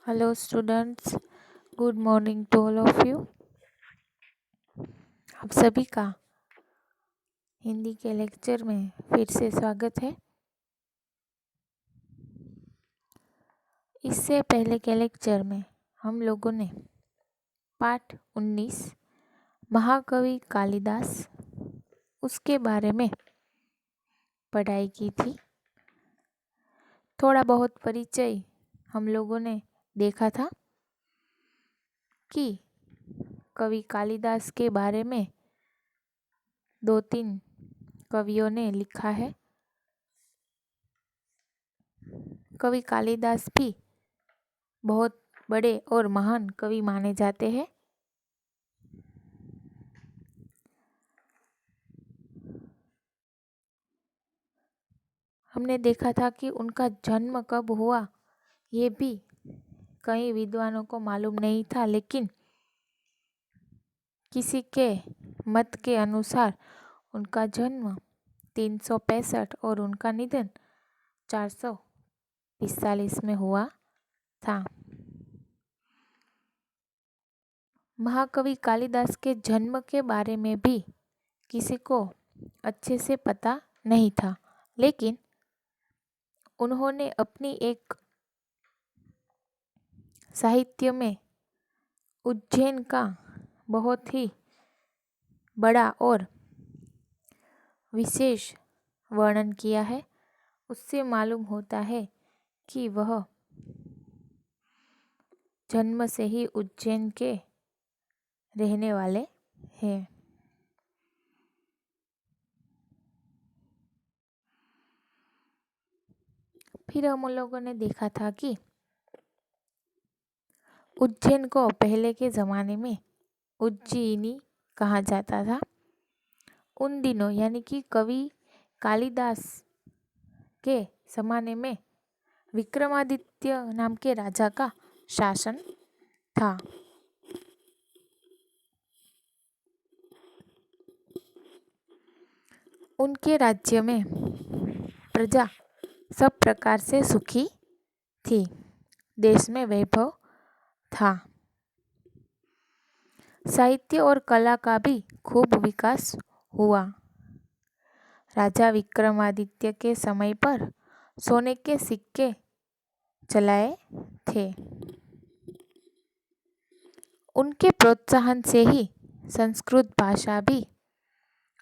Hello students, good morning to all of you. आप सभी का हिंदी के लेक्चर में फिर से स्वागत है। इससे पहले के लेक्चर में हम लोगों ने पाठ 19 महाकवि कालिदास उसके बारे में पढ़ाई की थी। थोड़ा बहुत परिचय हम लोगों ने देखा था कि कवि कालिदास के बारे में 2-3 कवियों ने लिखा है। कवि कालिदास भी बहुत बड़े और महान कवि माने जाते हैं। हमने देखा था कि उनका जन्म कब हुआ ये भी कई विद्वानों को मालूम नहीं था, लेकिन किसी के मत के अनुसार उनका जन्म 365 और उनका निधन 445 में हुआ था। महाकवि कालिदास के जन्म के बारे में भी किसी को अच्छे से पता नहीं था, लेकिन उन्होंने अपनी एक साहित्य में उज्जैन का बहुत ही बड़ा और विशेष वर्णन किया है। उससे मालूम होता है कि वह जन्म से ही उज्जैन के रहने वाले हैं। फिर हम लोगों ने देखा था कि उज्जैन को पहले के ज़माने में उज्जयिनी कहा जाता था। उन दिनों यानी कि कवि कालिदास के ज़माने में विक्रमादित्य नाम के राजा का शासन था। उनके राज्य में प्रजा सब प्रकार से सुखी थी। देश में वैभव था। साहित्य और कला का भी खूब विकास हुआ। राजा विक्रमादित्य के समय पर सोने के सिक्के चलाए थे। उनके प्रोत्साहन से ही संस्कृत भाषा भी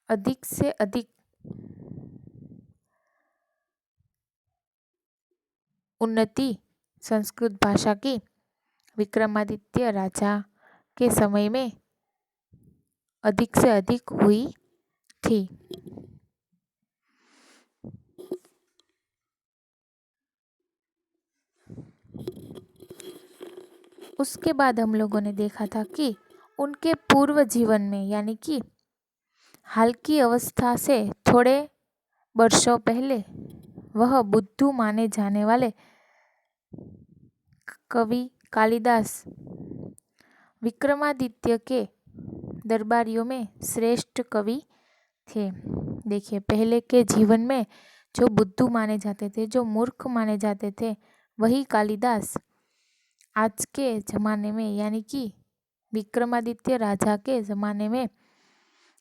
अधिक से अधिक उन्नति संस्कृत भाषा की विक्रमादित्य राजा के समय में अधिक से अधिक हुई थी। उसके बाद हम लोगों ने देखा था कि उनके पूर्व जीवन में यानी कि हाल की अवस्था से थोड़े वर्षों पहले वह बुद्धू माने जाने वाले कवि कालिदास विक्रमादित्य के दरबारियों में श्रेष्ठ कवि थे। देखिए, पहले के जीवन में जो बुद्धू माने जाते थे, जो मूर्ख माने जाते थे, वही कालिदास आज के ज़माने में यानी कि विक्रमादित्य राजा के ज़माने में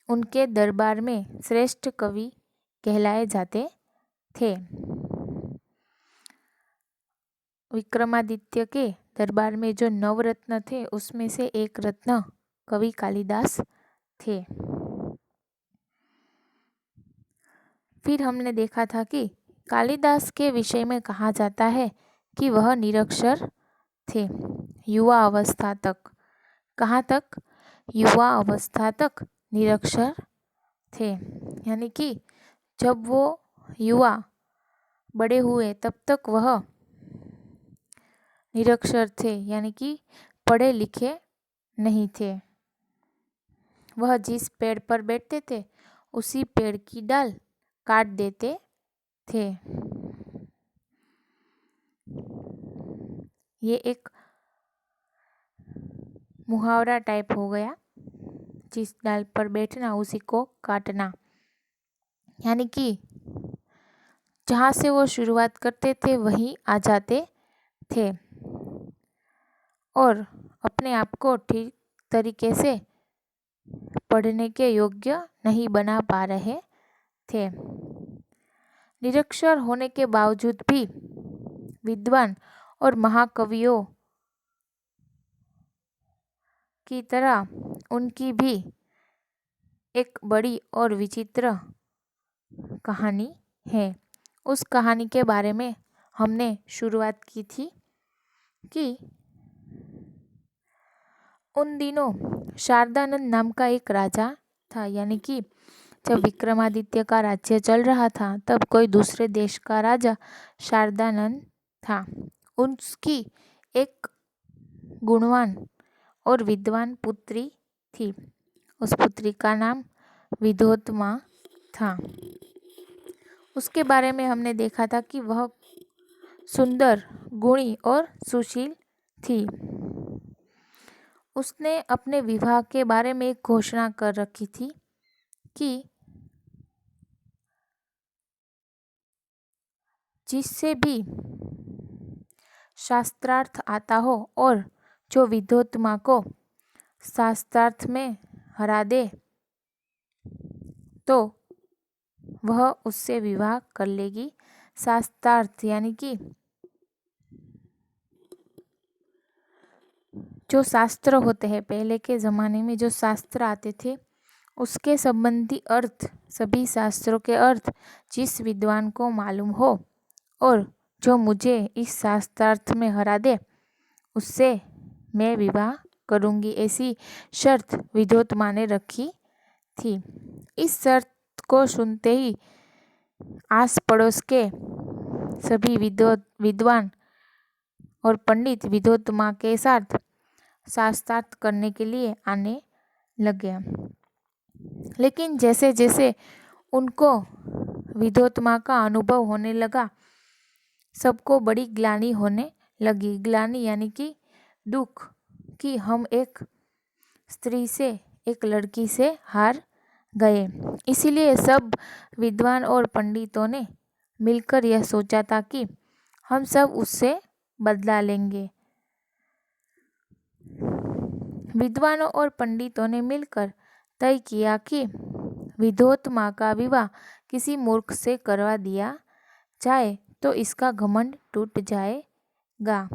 उनके दरबार में श्रेष्ठ कवि कहलाए जाते थे। विक्रमादित्य के दरबार में जो नवरत्न थे उसमें से एक रत्न कवि कालिदास थे। फिर हमने देखा था कि कालिदास के विषय में कहा जाता है कि वह निरक्षर थे युवा अवस्था तक। कहाँ तक? युवा अवस्था तक निरक्षर थे, यानी कि जब वो युवा बड़े हुए तब तक वह निरक्षर थे, यानी कि पढ़े लिखे नहीं थे। वह जिस पेड़ पर बैठते थे उसी पेड़ की डाल काट देते थे। ये एक मुहावरा टाइप हो गया, जिस डाल पर बैठना उसी को काटना, यानी कि जहाँ से वो शुरुआत करते थे वहीं आ जाते थे। और अपने आप को ठीक तरीके से पढ़ने के योग्य नहीं बना पा रहे थे। निरक्षर होने के बावजूद भी विद्वान और महाकवियों की तरह उनकी भी एक बड़ी और विचित्र कहानी है। उस कहानी के बारे में हमने शुरुआत की थी कि उन दिनों शारदानंद नाम का एक राजा था, यानी कि जब विक्रमादित्य का राज्य चल रहा था तब कोई दूसरे देश का राजा शारदानंद था। उसकी एक गुणवान और विद्वान पुत्री थी। उस पुत्री का नाम विद्योत्मा था। उसके बारे में हमने देखा था कि वह सुंदर, गुणी और सुशील थी। उसने अपने विवाह के बारे में एक घोषणा कर रखी थी कि जिससे भी शास्त्रार्थ आता हो और जो विद्योत्मा को शास्त्रार्थ में हरा दे तो वह उससे विवाह कर लेगी। शास्त्रार्थ यानी कि जो शास्त्र होते हैं, पहले के ज़माने में जो शास्त्र आते थे उसके संबंधी अर्थ, सभी शास्त्रों के अर्थ जिस विद्वान को मालूम हो और जो मुझे इस शास्त्रार्थ में हरा दे उससे मैं विवाह करूंगी, ऐसी शर्त विद्योत्मा ने रखी थी। इस शर्त को सुनते ही आस पड़ोस के सभी विद्वान और पंडित विद्योत्मा के साथ शास्त्रार्थ करने के लिए आने लगे। लेकिन जैसे जैसे उनको विद्योत्मा का अनुभव होने लगा, सबको बड़ी ग्लानि होने लगी। ग्लानि यानी कि दुख, कि हम एक स्त्री से, एक लड़की से हार गए। इसीलिए सब विद्वान और पंडितों ने मिलकर यह सोचा था कि हम सब उससे बदला लेंगे। विद्वानों और पंडितों ने मिलकर तय किया कि विद्योत्मा का विवाह किसी मूर्ख से करवा दिया जाए तो इसका घमंड टूट जाएगा।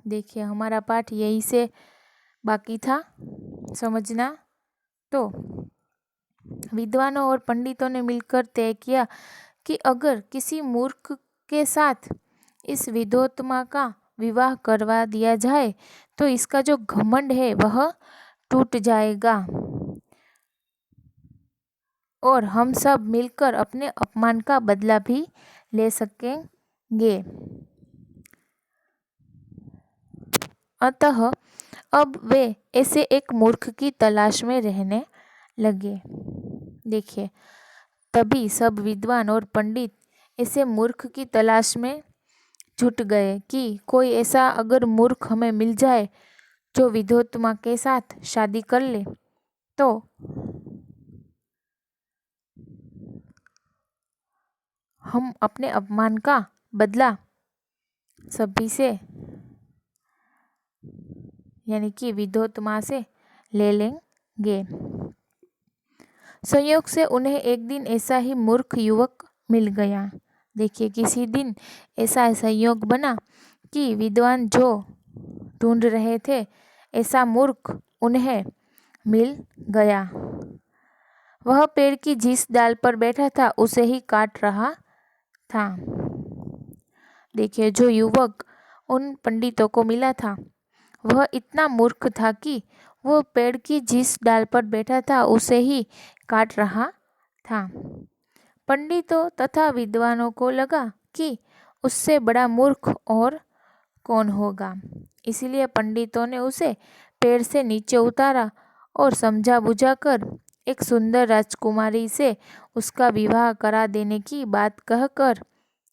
देखिए, हमारा पाठ यही से बाकी था समझना। तो विद्वानों और पंडितों ने मिलकर तय किया कि अगर किसी मूर्ख के साथ इस विद्योत्मा का विवाह करवा दिया जाए तो इसका जो घमंड है वह टूट जाएगा और हम सब मिलकर अपने अपमान का बदला भी ले सकेंगे। अतः अब वे ऐसे एक मूर्ख की तलाश में रहने लगे। देखिए, तभी सब विद्वान और पंडित ऐसे मूर्ख की तलाश में जुट गए कि कोई ऐसा अगर मूर्ख हमें मिल जाए जो विद्योत्मा के साथ शादी कर ले तो हम अपने अपमान का बदला सभी से, यानी कि विद्योत्मा से ले लेंगे। संयोग से उन्हें एक दिन ऐसा ही मूर्ख युवक मिल गया। देखिए, किसी दिन ऐसा संयोग बना कि विद्वान जो ढूंढ रहे थे ऐसा मूर्ख उन्हें मिल गया। वह पेड़ की जिस डाल पर बैठा था उसे ही काट रहा था। देखिए, जो युवक उन पंडितों को मिला था वह इतना मूर्ख था कि वो पेड़ की जिस डाल पर बैठा था उसे ही काट रहा था। पंडितों तथा विद्वानों को लगा कि उससे बड़ा मूर्ख और कौन होगा। इसलिए पंडितों ने उसे पेड़ से नीचे उतारा और समझा बुझाकर एक सुंदर राजकुमारी से उसका विवाह करा देने की बात कहकर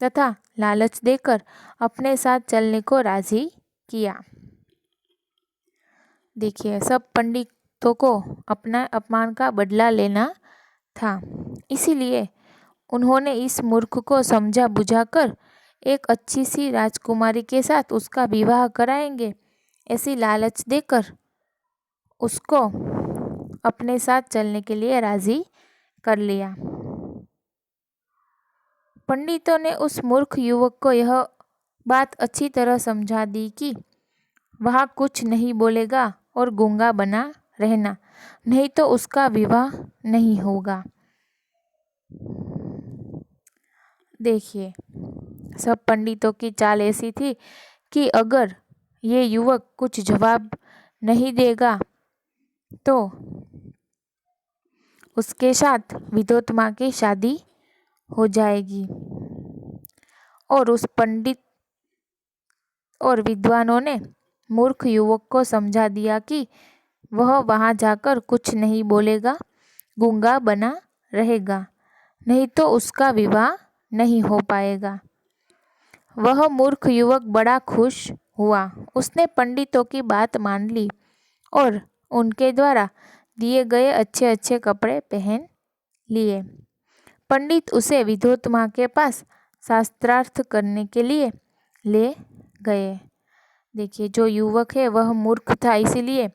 तथा लालच देकर अपने साथ चलने को राजी किया। देखिए, सब पंडितों को अपना अपमान का बदला लेना था, इसीलिए उन्होंने इस मूर्ख को समझा बुझाकर एक अच्छी सी राजकुमारी के साथ उसका विवाह कराएंगे ऐसी लालच देकर उसको अपने साथ चलने के लिए राजी कर लिया। पंडितों ने उस मूर्ख युवक को यह बात अच्छी तरह समझा दी कि वह कुछ नहीं बोलेगा और गूंगा बना रहना, नहीं तो उसका विवाह नहीं होगा। देखिए, सब पंडितों की चाल ऐसी थी कि अगर ये युवक कुछ जवाब नहीं देगा तो उसके साथ विद्योत्मा की शादी हो जाएगी। और उस पंडित और विद्वानों ने मूर्ख युवक को समझा दिया कि वह वहां जाकर कुछ नहीं बोलेगा, गूंगा बना रहेगा, नहीं तो उसका विवाह नहीं हो पाएगा। वह मूर्ख युवक बड़ा खुश हुआ। उसने पंडितों की बात मान ली और उनके द्वारा दिए गए अच्छे अच्छे कपड़े पहन लिए। पंडित उसे विद्योत्मा के पास शास्त्रार्थ करने के लिए ले गए। देखिए, जो युवक है वह मूर्ख था, इसीलिए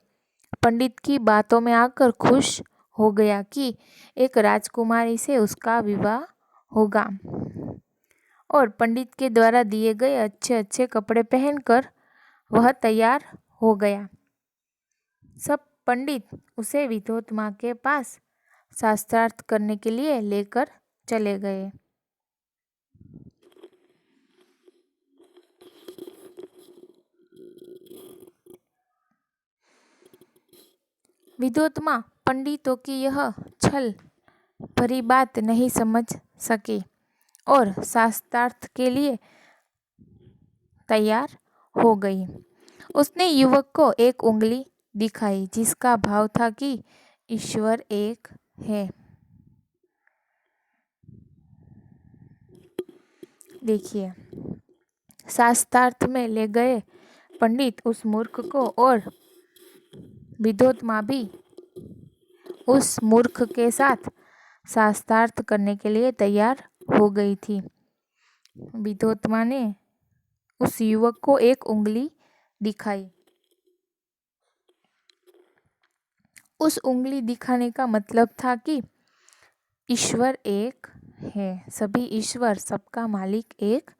पंडित की बातों में आकर खुश हो गया कि एक राजकुमारी से उसका विवाह होगा। और पंडित के द्वारा दिए गए अच्छे अच्छे कपड़े पहनकर वह तैयार हो गया। सब पंडित उसे विद्योत्मा के पास शास्त्रार्थ करने के लिए लेकर चले गए। विद्योत्मा पंडितों की यह छल भरी बात नहीं समझ सके और शास्त्रार्थ के लिए तैयार हो गई। उसने युवक को एक उंगली दिखाई जिसका भाव था कि ईश्वर एक है। देखिए, शास्त्रार्थ में ले गए पंडित उस मूर्ख को और विद्योत्मा भी उस मूर्ख के साथ शास्त्रार्थ करने के लिए तैयार हो गई थी। विद्योत्मा ने उस युवक को एक उंगली दिखाई। उस उंगली दिखाने का मतलब था कि ईश्वर एक है, सभी ईश्वर, सबका मालिक एक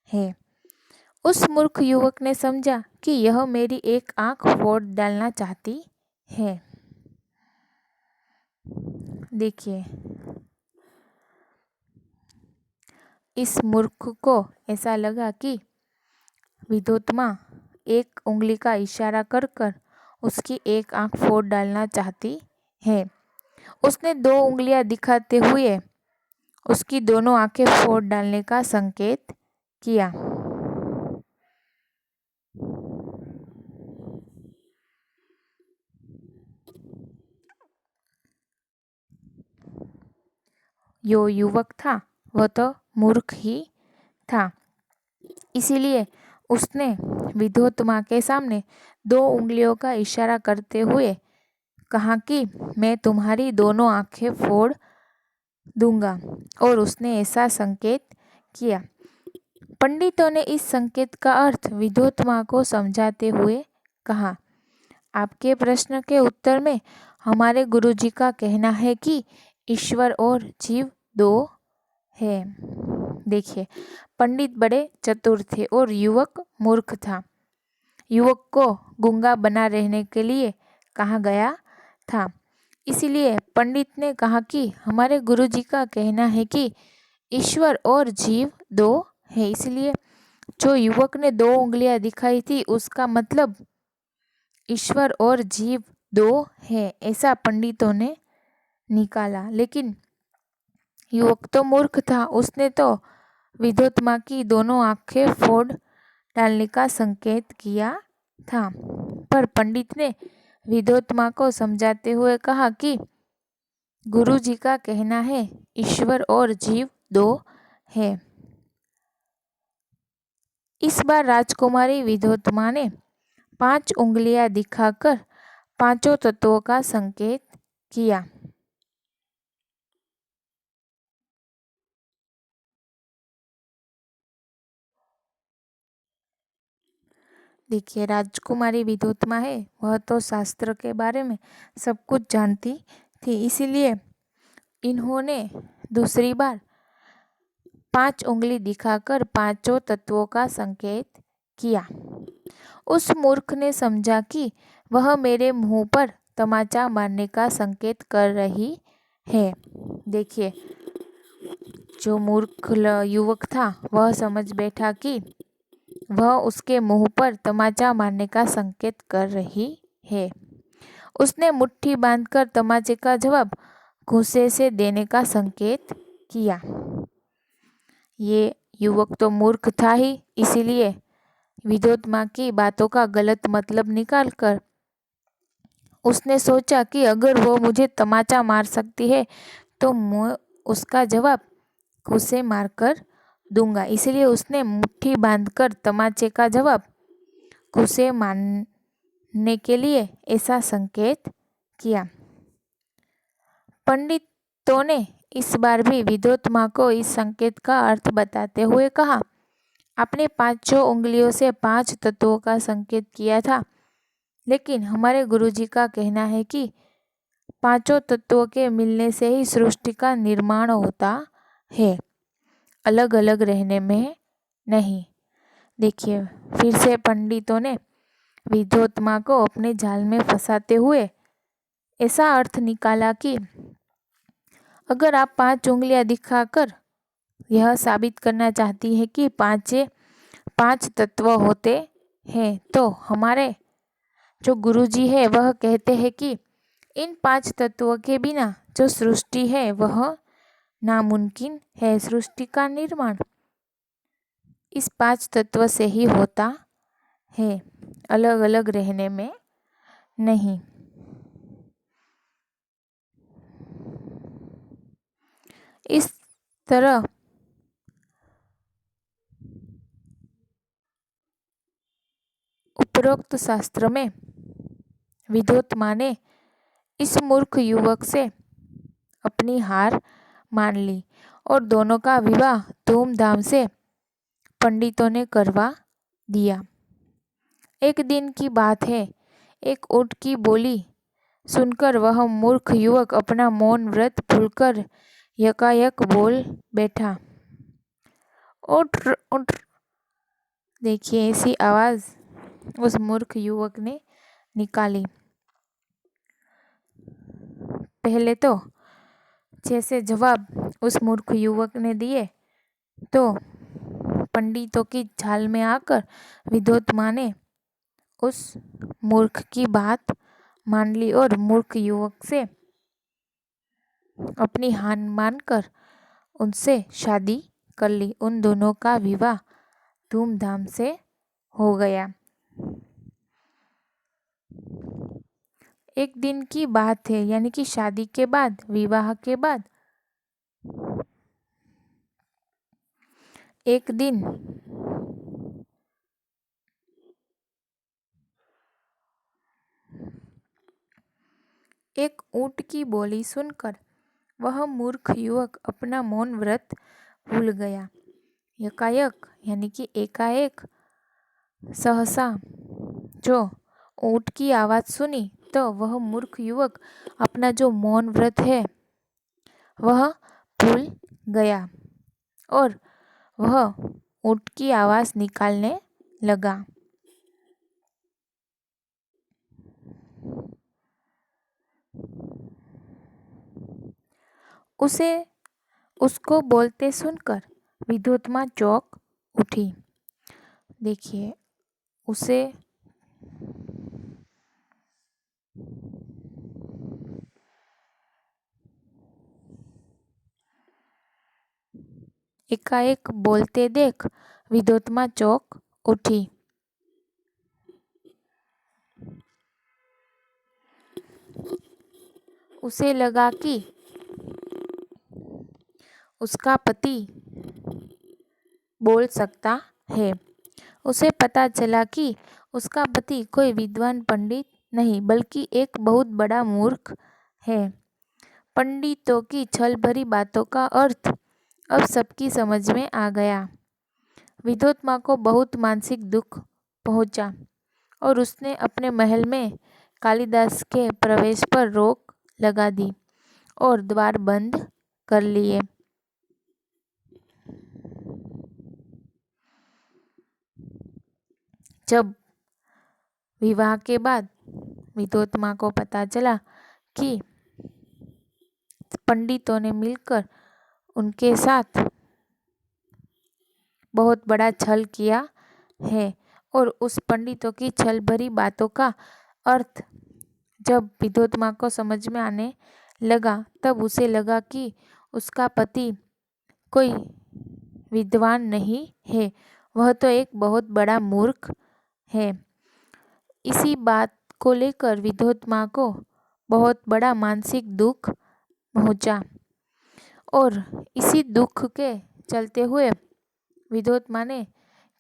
है। उस मूर्ख युवक ने समझा कि यह मेरी एक आंख फोड़ डालना चाहती है। देखिए, इस मूर्ख को ऐसा लगा कि विद्योत्मा एक उंगली का इशारा कर कर उसकी एक आंख फोड़ डालना चाहती है। उसने दो उंगलियां दिखाते हुए उसकी दोनों आंखें फोड़ डालने का संकेत किया। जो युवक था वह तो मूर्ख ही था, इसीलिए उसने विद्योत्मा के सामने दो उंगलियों का इशारा करते हुए कहा कि मैं तुम्हारी दोनों आंखें फोड़ दूंगा, और उसने ऐसा संकेत किया। पंडितों ने इस संकेत का अर्थ विद्योत्मा को समझाते हुए कहा, आपके प्रश्न के उत्तर में हमारे गुरुजी का कहना है कि ईश्वर और जीव दो है। देखिए, पंडित बड़े चतुर थे और युवक मूर्ख था। युवक को गूंगा बना रहने के लिए कहा गया था, इसीलिए पंडित ने कहा कि हमारे गुरुजी का कहना है कि ईश्वर और जीव दो है। इसलिए जो युवक ने दो उंगलियां दिखाई थी उसका मतलब ईश्वर और जीव दो है, ऐसा पंडितों ने निकाला। लेकिन युवक तो मूर्ख था, उसने तो विद्योत्मा की दोनों आंखें फोड़ डालने का संकेत किया था। पर पंडित ने विद्योत्मा को समझाते हुए कहा कि गुरु जी का कहना है ईश्वर और जीव दो है। इस बार राजकुमारी विद्योत्मा ने 5 उंगलियां दिखाकर पांचों तत्वों का संकेत किया। देखिए, राजकुमारी विद्योत्मा है, वह तो शास्त्र के बारे में सब कुछ जानती थी, इसीलिए इन्होंने दूसरी बार 5 उंगली दिखाकर पांचों तत्वों का संकेत किया। उस मूर्ख ने समझा कि वह मेरे मुंह पर तमाचा मारने का संकेत कर रही है। देखिए, जो मूर्ख युवक था वह समझ बैठा कि वह उसके मुंह पर तमाचा मारने का संकेत कर रही है। उसने मुट्ठी बांधकर तमाचे का जवाब घूंसे से देने का संकेत किया। ये युवक तो मूर्ख था ही, इसीलिए विद्योत्मा की बातों का गलत मतलब निकालकर उसने सोचा कि अगर वो मुझे तमाचा मार सकती है तो मैं उसका जवाब घूंसे मारकर दूंगा। इसलिए उसने मुट्ठी बांधकर तमाचे का जवाब घूंसे मारने के लिए ऐसा संकेत किया। पंडितों ने इस बार भी विद्योत्मा को इस संकेत का अर्थ बताते हुए कहा, आपने पांचों उंगलियों से 5 तत्वों का संकेत किया था, लेकिन हमारे गुरुजी का कहना है कि पांचों तत्वों के मिलने से ही सृष्टि का निर्माण होता है, अलग अलग रहने में नहीं। देखिए, फिर से पंडितों ने विद्योत्मा को अपने जाल में फंसाते हुए ऐसा अर्थ निकाला कि अगर आप 5 उंगलियां दिखाकर यह साबित करना चाहती है कि 5 तत्व होते हैं, तो हमारे जो गुरुजी है वह कहते हैं कि इन 5 तत्वों के बिना जो सृष्टि है वह नामुमकिन है। सृष्टि का निर्माण इस 5 तत्व से ही होता है, अलग अलग रहने में नहीं। इस तरह उपरोक्त शास्त्र में विद्योत्मा ने इस मूर्ख युवक से अपनी हार मान ली और दोनों का विवाह धूमधाम से पंडितों ने करवा दिया। एक दिन की बात है, एक ऊंट की बोली सुनकर वह मूर्ख युवक अपना मौन व्रत भूलकर यकायक बोल बैठा, उठ उठ। देखिए, ऐसी आवाज उस मूर्ख युवक ने निकाली। पहले तो जैसे जवाब उस मूर्ख युवक ने दिए तो पंडितों की झाल में आकर विद्योत्मा ने उस मूर्ख की बात मान ली और मूर्ख युवक से अपनी हार मानकर उनसे शादी कर ली। उन दोनों का विवाह धूमधाम से हो गया। एक दिन की बात है, यानी कि शादी के बाद, विवाह के बाद एक दिन एक ऊंट की बोली सुनकर वह मूर्ख युवक अपना मौन व्रत भूल गया। यकायक यानी कि एकाएक सहसा जो ऊंट की आवाज सुनी तो वह मूर्ख युवक अपना जो मौन व्रत है वह भूल गया और वह ऊंट की आवाज निकालने लगा। उसको बोलते सुनकर विद्योत्मा चौंक उठी। देखिए, उसे एकाएक बोलते देख विद्योत्मा चौंक उठी। उसे लगा कि उसका पति बोल सकता है। उसे पता चला कि उसका पति कोई विद्वान पंडित नहीं बल्कि एक बहुत बड़ा मूर्ख है। पंडितों की छल भरी बातों का अर्थ अब सबकी समझ में आ गया। विद्योत्मा को बहुत मानसिक दुख पहुंचा। और उसने अपने महल में कालिदास के प्रवेश पर रोक लगा दी और द्वार बंद कर लिए। जब विवाह के बाद विद्योत्मा को पता चला कि पंडितों ने मिलकर उनके साथ बहुत बड़ा छल किया है और उस पंडितों की छल भरी बातों का अर्थ जब विद्योत्मा को समझ में आने लगा, तब उसे लगा कि उसका पति कोई विद्वान नहीं है, वह तो एक बहुत बड़ा मूर्ख है। इसी बात को लेकर विद्योत्मा को बहुत बड़ा मानसिक दुख पहुंचा और इसी दुख के चलते हुए विद्योत्मा ने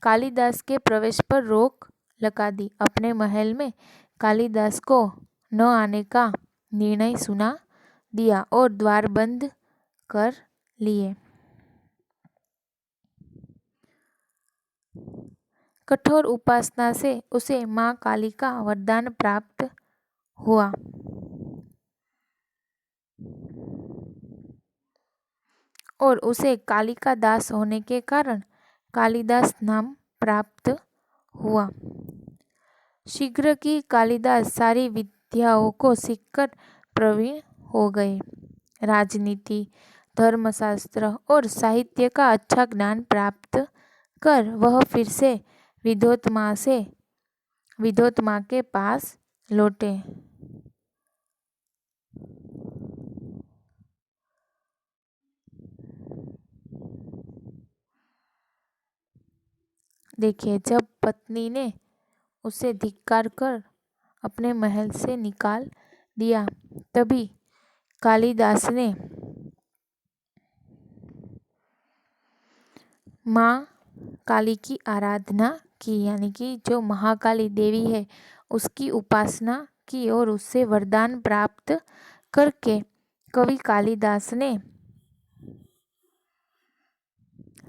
कालिदास के प्रवेश पर रोक लगा दी। अपने महल में कालिदास को न आने का निर्णय सुना दिया और द्वार बंद कर लिए। कठोर उपासना से उसे मां काली का वरदान प्राप्त हुआ और उसे काली का दास होने के कारण कालिदास नाम प्राप्त हुआ। शीघ्र ही कालिदास सारी विद्याओं को सीखकर प्रवीण हो गए। राजनीति, धर्मशास्त्र और साहित्य का अच्छा ज्ञान प्राप्त कर वह फिर से विद्योत्मा के पास लौटे। देखिए, जब पत्नी ने उसे धिक्कार कर अपने महल से निकाल दिया, तभी कालिदास ने माँ काली की आराधना की, यानी कि जो महाकाली देवी है उसकी उपासना की और उससे वरदान प्राप्त करके कवि कालिदास ने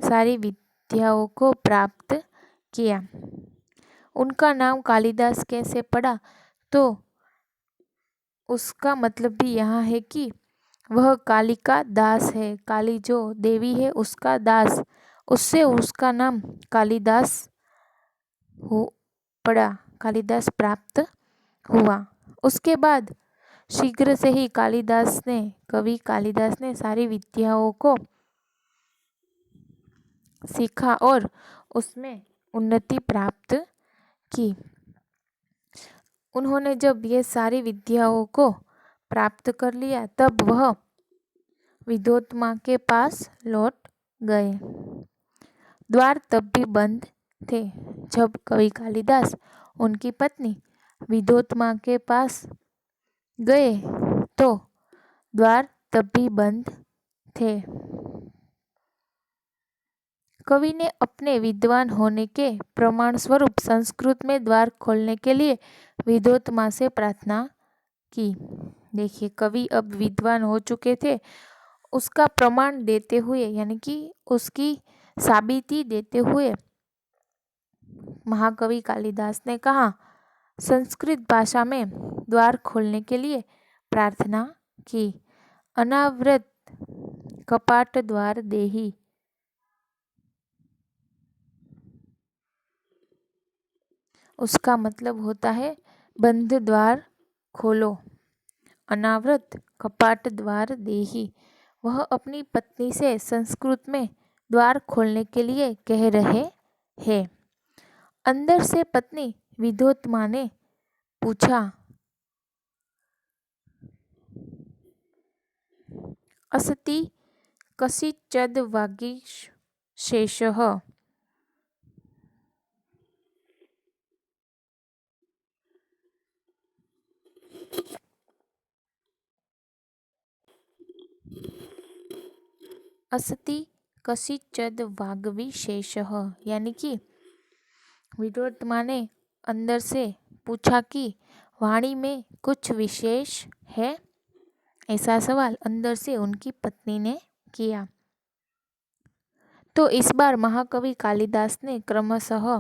सारी विद्याओं को प्राप्त किया। उनका नाम कालिदास कैसे पड़ा, तो उसका मतलब भी यहाँ है कि वह काली का दास है। काली जो देवी है उसका दास, उससे उसका नाम कालिदास हो पड़ा, कालिदास प्राप्त हुआ। उसके बाद शीघ्र से ही कवि कालिदास ने सारी विद्याओं को सीखा और उसमें उन्नति प्राप्त की। उन्होंने जब ये सारी विद्याओं को प्राप्त कर लिया, तब वह विद्योत्मा के पास लौट गए। द्वार तब भी बंद थे। जब कवि कालिदास उनकी पत्नी विद्योत्मा के पास गए तो द्वार तब भी बंद थे। कवि ने अपने विद्वान होने के प्रमाण स्वरूप संस्कृत में द्वार खोलने के लिए विद्योत्मा से प्रार्थना की। देखिए, कवि अब विद्वान हो चुके थे, उसका प्रमाण देते हुए, यानी कि उसकी साबिती देते हुए महाकवि कालिदास ने कहा, संस्कृत भाषा में द्वार खोलने के लिए प्रार्थना की। अनावृत कपाट द्वार देहि, उसका मतलब होता है बंद द्वार खोलो। अनावृत कपाट द्वार देहि, वह अपनी पत्नी से संस्कृत में द्वार खोलने के लिए कह रहे हैं। अंदर से पत्नी विद्योत्मा ने पूछा, अस्ति कस्यचिद् वागीशेषः, अस्ति कस्यचिद् वाग्विशेषः, यानी कि विद्योत्मा ने अंदर से पूछा कि वाणी में कुछ विशेष है। ऐसा सवाल अंदर से उनकी पत्नी ने किया। तो इस बार महाकवि कालिदास ने क्रमशः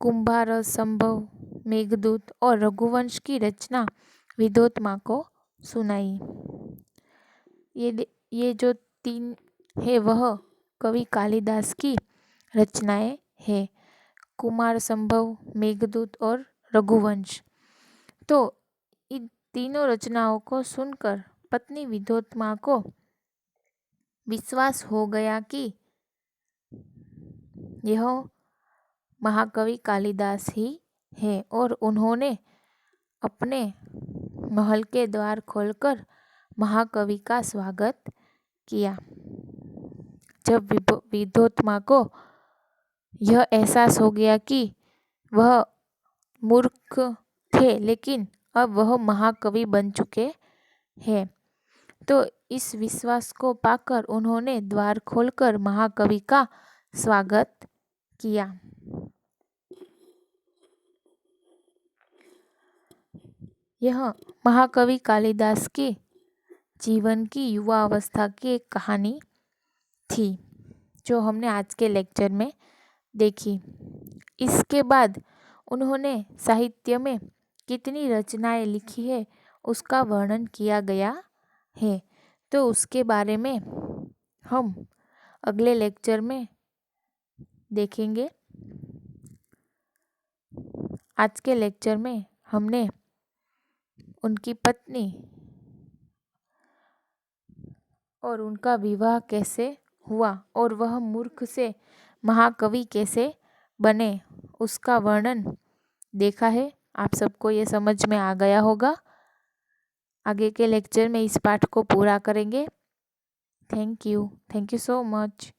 कुंभार संभव, मेघदूत और रघुवंश की रचना विद्योत्मा को सुनाई। ये जो 3 है वह कवि कालिदास की रचनाएं हैं, कुमार संभव, मेघदूत और रघुवंश। तो इन तीनों रचनाओं को सुनकर पत्नी विद्योत्मा को विश्वास हो गया कि यह महाकवि कालिदास ही है, और उन्होंने अपने महल के द्वार खोलकर महाकवि का स्वागत किया। जब विद्योत्मा को यह एहसास हो गया कि वह मूर्ख थे, लेकिन अब वह महाकवि बन चुके हैं, तो इस विश्वास को पाकर उन्होंने द्वार खोलकर महाकवि का स्वागत किया। यह महाकवि कालिदास के जीवन की युवा अवस्था की एक कहानी थी, जो हमने आज के लेक्चर में देखी। इसके बाद उन्होंने साहित्य में कितनी रचनाएं लिखी है उसका वर्णन किया गया है, तो उसके बारे में हम अगले लेक्चर में देखेंगे। आज के लेक्चर में हमने उनकी पत्नी और उनका विवाह कैसे हुआ और वह मूर्ख से महाकवि कैसे बने उसका वर्णन देखा है। आप सबको ये समझ में आ गया होगा। आगे के लेक्चर में इस पाठ को पूरा करेंगे। Thank you so much.